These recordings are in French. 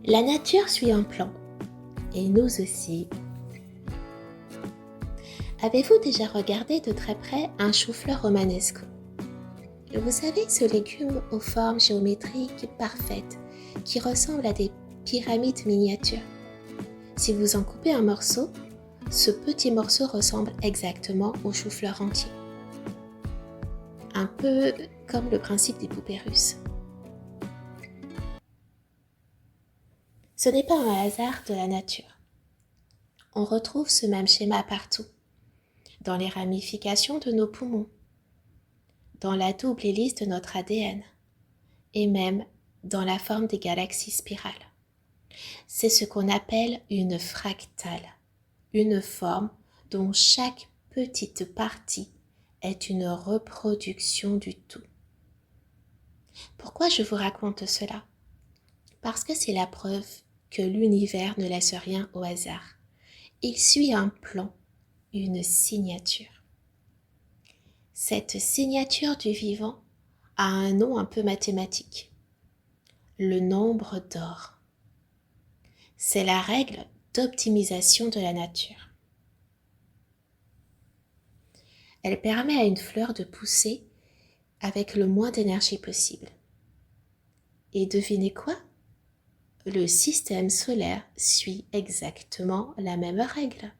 La nature suit un plan, et nous aussi. Avez-vous déjà regardé de très près un chou-fleur romanesco? Vous savez, ce légume aux formes géométriques parfaites, qui ressemble à des pyramides miniatures. Si vous en coupez un morceau, ce petit morceau ressemble exactement au chou-fleur entier. Un peu comme le principe des poupées russes. Ce n'est pas un hasard de la nature. On retrouve ce même schéma partout, dans les ramifications de nos poumons, dans la double hélice de notre ADN, et même dans la forme des galaxies spirales. C'est ce qu'on appelle une fractale, une forme dont chaque petite partie est une reproduction du tout. Pourquoi je vous raconte cela? Parce que c'est la preuve que l'univers ne laisse rien au hasard. Il suit un plan, une signature. Cette signature du vivant a un nom un peu mathématique. Le nombre d'or. C'est la règle d'optimisation de la nature. Elle permet à une fleur de pousser avec le moins d'énergie possible. Et devinez quoi? Le système solaire suit exactement la même règle.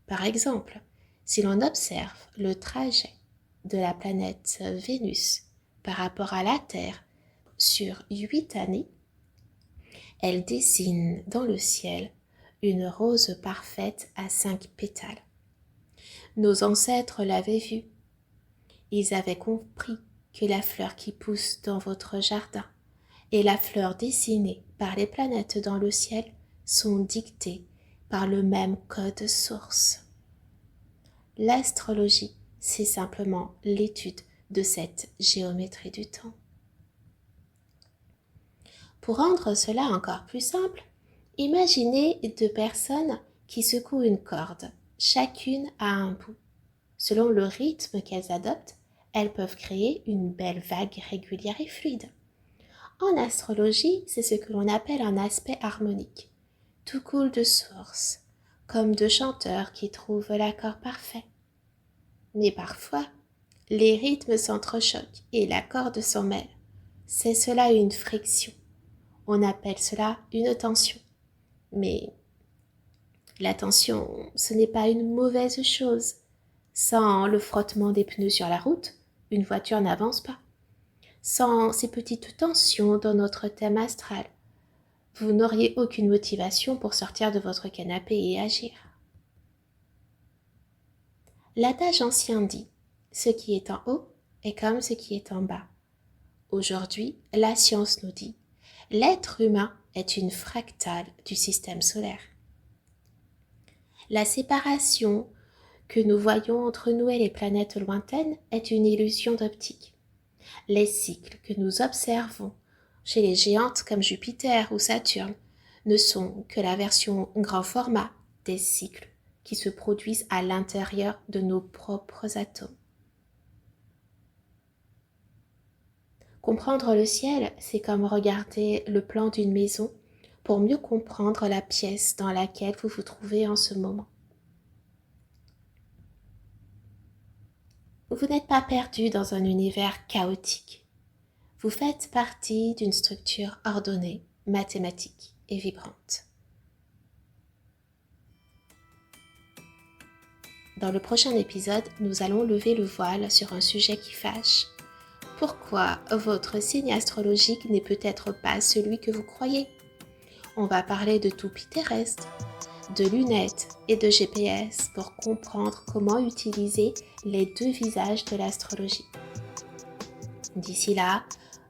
Par exemple, si l'on observe le trajet de la planète Vénus par rapport à la Terre sur 8 années, elle dessine dans le ciel une rose parfaite à 5 pétales. Nos ancêtres l'avaient vue. Ils avaient compris que la fleur qui pousse dans votre jardin et la fleur dessinée par les planètes dans le ciel sont dictées par le même code source. L'astrologie, c'est simplement l'étude de cette géométrie du temps. Pour rendre cela encore plus simple, imaginez deux personnes qui secouent une corde, chacune à un bout. Selon le rythme qu'elles adoptent, elles peuvent créer une belle vague régulière et fluide. En astrologie, c'est ce que l'on appelle un aspect harmonique. Tout coule de source, comme deux chanteurs qui trouvent l'accord parfait. Mais parfois, les rythmes s'entrechoquent et la corde s'en mêle. C'est cela une friction. On appelle cela une tension. Mais la tension, ce n'est pas une mauvaise chose. Sans le frottement des pneus sur la route, une voiture n'avance pas. Sans ces petites tensions dans notre thème astral, vous n'auriez aucune motivation pour sortir de votre canapé et agir. L'adage ancien dit « Ce qui est en haut est comme ce qui est en bas ». Aujourd'hui, la science nous dit « L'être humain est une fractale du système solaire ». La séparation que nous voyons entre nous et les planètes lointaines est une illusion d'optique. Les cycles que nous observons chez les géantes comme Jupiter ou Saturne ne sont que la version grand format des cycles qui se produisent à l'intérieur de nos propres atomes. Comprendre le ciel, c'est comme regarder le plan d'une maison pour mieux comprendre la pièce dans laquelle vous vous trouvez en ce moment. Vous n'êtes pas perdu dans un univers chaotique. Vous faites partie d'une structure ordonnée, mathématique et vibrante. Dans le prochain épisode, nous allons lever le voile sur un sujet qui fâche. Pourquoi votre signe astrologique n'est peut-être pas celui que vous croyez? On va parler de toupies terrestres, de lunettes et de GPS pour comprendre comment utiliser les deux visages de l'astrologie. D'ici là,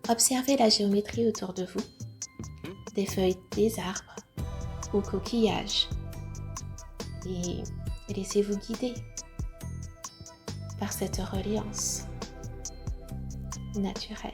observez la géométrie autour de vous, des feuilles des arbres ou coquillages, et laissez-vous guider par cette reliance naturelle.